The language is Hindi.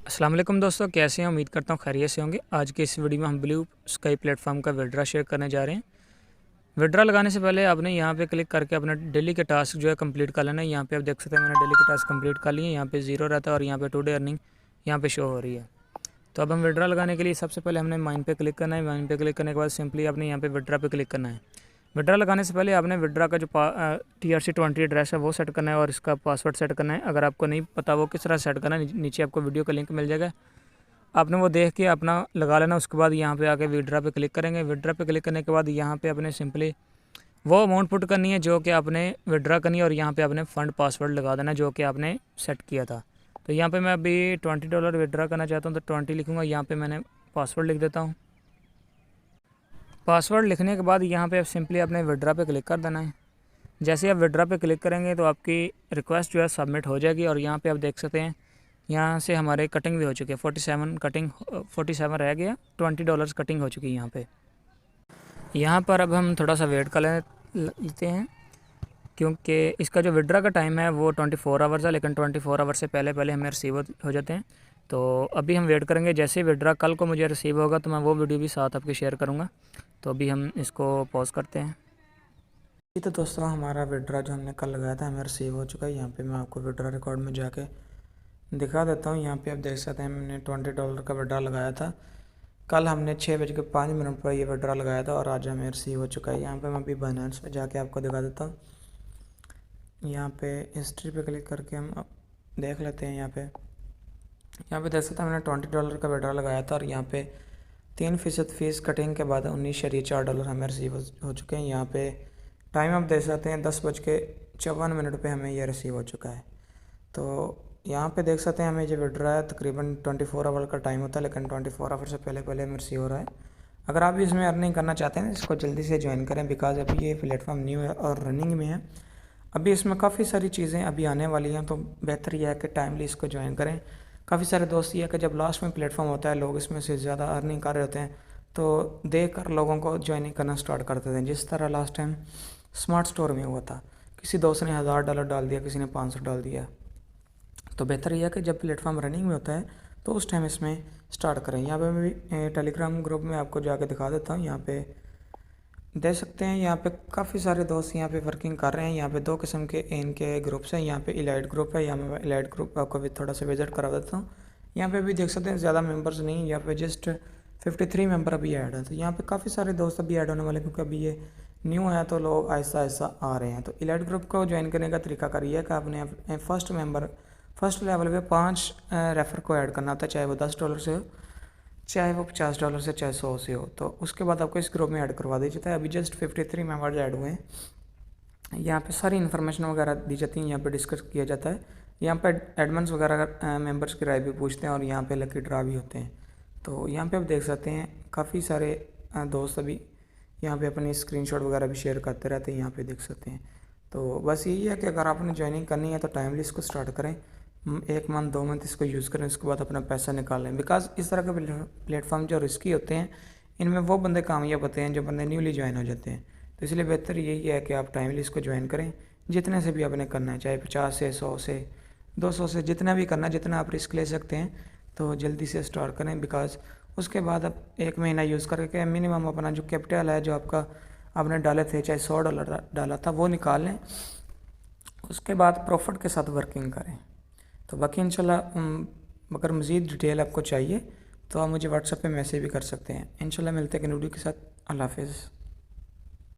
अस्सलाम वालेकुम दोस्तों, कैसे हैं? उम्मीद करता हूँ खैरियत से होंगे। आज के इस वीडियो में हम ब्लू स्काई प्लेटफॉर्म का विड्रा शेयर करने जा रहे हैं। विड्रा लगाने से पहले आपने यहाँ पे क्लिक करके अपना डेली के टास्क जो है कंप्लीट कर लेना है। यहाँ पे आप देख सकते हैं मैंने डेली के टास्क कंप्लीट कर लिए। यहाँ पे जीरो रहता है और यहाँ पे टुडे अर्निंग यहाँ पे शो हो रही है। तो अब हम विड्रा लगाने के लिए सबसे पहले हमने माइन पे क्लिक करना है। माइन पे क्लिक करने के बाद सिंपली आपने यहाँ पे विड्रा पे क्लिक करना है। विड्रा लगाने से पहले आपने विड्रा का जो TRC20 एड्रेस है वो सेट करना है और इसका पासवर्ड सेट करना है। अगर आपको नहीं पता वो किस तरह सेट करना है, नीचे आपको वीडियो का लिंक मिल जाएगा, आपने वो देख के अपना लगा लेना। उसके बाद यहाँ पे आके विड्रा पे क्लिक करेंगे। विड्रा पे क्लिक करने के बाद यहाँ पे अपने सिंपली वो अमाउंट पुट करनी है जो कि आपने विड्रा करनी है और यहाँ पे आपने फ़ंड पासवर्ड लगा देना जो कि आपने सेट किया था। तो यहाँ पे मैं अभी $20 विड्रा करना चाहता हूँ तो 20 लिखूँगा। यहाँ पे मैंने पासवर्ड लिख देता हूँ। पासवर्ड लिखने के बाद यहाँ पे सिंपली अपने विड्रा पे क्लिक कर देना है। जैसे ही आप विड्रा पे क्लिक करेंगे तो आपकी रिक्वेस्ट जो है सबमिट हो जाएगी और यहाँ पे आप देख सकते हैं यहाँ से हमारे कटिंग भी हो चुकी है। 47 रह गया, $20 कटिंग हो चुकी है यहाँ पे। यहाँ पर अब हम थोड़ा सा वेट कर लेते हैं क्योंकि इसका जो विड्रा का टाइम है वो 24 आवर्स है, लेकिन 24 आवर्स से पहले पहले हमें रिसीव हो जाते हैं। तो अभी हम वेट करेंगे। जैसे ही विड्रा कल को मुझे रिसीव होगा तो मैं वो वीडियो भी साथ आपके शेयर करूँगा। तो अभी हम इसको पॉज करते हैं। तो दोस्तों हमारा विड्रा जो हमने कल लगाया था हमें रिसीव हो चुका है। यहाँ पे मैं आपको विड्रा रिकॉर्ड में जाके दिखा देता हूँ। यहाँ पे आप देख सकते हैं मैंने $20 का विड्रा लगाया था। कल हमने 6:05 पर ये विड्रा लगाया था और आज हमें रिसीव हो चुका है। यहाँ पे मैं अभी बाइनेंस पे जाके आपको दिखा देता हूँ। यहाँ पे हिस्ट्री पे क्लिक करके हम देख लेते हैं। यहाँ पे देख सकते हैं मैंने $20 का विड्रा लगाया था और यहाँ पे 3% फीस कटिंग के बाद $19.04 हमें रिसीव हो चुके हैं। यहाँ पे टाइम आप देख सकते हैं 10:54 पे हमें यह रिसीव हो चुका है। तो यहाँ पे देख सकते हैं हमें जो विड्रा है तकरीबन 24 आवर का टाइम होता है, लेकिन 24 आवर से पहले पहले हमें रिसीव हो रहा है। अगर आप भी इसमें अर्निंग करना चाहते हैं इसको जल्दी से ज्वाइन करें, बिकॉज अभी ये प्लेटफॉर्म न्यू है और रनिंग में है। अभी इसमें काफ़ी सारी चीज़ें अभी आने वाली हैं, तो बेहतर यह है कि टाइमली इसको ज्वाइन करें। काफ़ी सारे दोस्त ये है कि जब लास्ट में प्लेटफॉर्म होता है लोग इसमें से ज़्यादा अर्निंग कर रहे होते हैं तो देख कर लोगों को ज्वाइनिंग करना स्टार्ट कर देते हैं। जिस तरह लास्ट टाइम स्मार्ट स्टोर में हुआ था, किसी दोस्त ने $1000 डाल दिया, किसी ने 500 डाल दिया। तो बेहतर यह है कि जब प्लेटफॉर्म रनिंग में होता है तो उस टाइम इसमें स्टार्ट करें। यहाँ पे मैं भी टेलीग्राम ग्रुप में आपको जाके दिखा देता हूँ। यहाँ पे देख सकते हैं यहाँ पे काफ़ी सारे दोस्त यहाँ पे वर्किंग कर रहे हैं। यहाँ पे 2 किस्म के इनके ग्रुप्स हैं। यहाँ पे इलाइट ग्रुप है। यहाँ पे मैं इलाइट ग्रुप आपको भी थोड़ा सा विजिट करा देता हूँ। यहाँ पे भी देख सकते हैं ज़्यादा मेंबर्स नहीं, यहाँ पे जस्ट 53 मेंबर अभी ऐड है। तो यहाँ पे काफ़ी सारे दोस्त अभी ऐड होने वाले क्योंकि अभी ये न्यू है तो लोग आहिस्ता आहिस्ता आ रहे हैं। तो इलाइट ग्रुप को ज्वाइन करने का तरीका करिए कि आपने अपने फर्स्ट लेवल पे 5 रेफ़र को ऐड करना होता है, चाहे वो $10 से हो, चाहे वो $50 से, चाहे 100 से हो। तो उसके बाद आपको इस ग्रुप में ऐड करवा दी जाता है। अभी जस्ट 53 मेंबर्स ऐड हुए हैं। यहाँ पे सारी इन्फॉर्मेशन वगैरह दी जाती है, यहाँ पे डिस्कस किया जाता है। यहाँ पे एडमिन्स वगैरह मेंबर्स की राय भी पूछते हैं और यहाँ पे लकी ड्रा भी होते हैं। तो यहाँ पे आप देख सकते हैं काफ़ी सारे दोस्त अभी यहाँ पे अपनी स्क्रीनशॉट वगैरह भी शेयर करते रहते हैं, यहाँ पे देख सकते हैं। तो बस यही है कि अगर आपने ज्वाइनिंग करनी है तो टाइमली इसको स्टार्ट करें। 1 मंथ 2 मंथ इसको यूज़ करें, उसके बाद अपना पैसा निकालें। बिकॉज इस तरह के प्लेटफॉर्म जो रिस्की होते हैं इनमें वो बंदे कामयाब होते हैं जो बंदे न्यूली ज्वाइन हो जाते हैं। तो इसलिए बेहतर यही है कि आप टाइमली इसको ज्वाइन करें। जितने से भी आपने करना है, चाहे 50 से, 100 से, 200 से, जितना भी करना है, जितना आप रिस्क ले सकते हैं तो जल्दी से स्टार्ट करें। बिकॉज उसके बाद आप 1 महीना यूज़ करके मिनिमम अपना जो कैपिटल है जो आपने डाले थे, चाहे $100 डाला था, वो निकाल लें। उसके बाद प्रॉफिट के साथ वर्किंग करें। तो बाकी इंशाल्लाह अगर मज़ीद डिटेल आपको चाहिए तो आप मुझे व्हाट्सएप पे मैसेज भी कर सकते हैं। इंशाल्लाह मिलते हैं एक वीडियो के साथ। अल्लाह हाफ़िज़।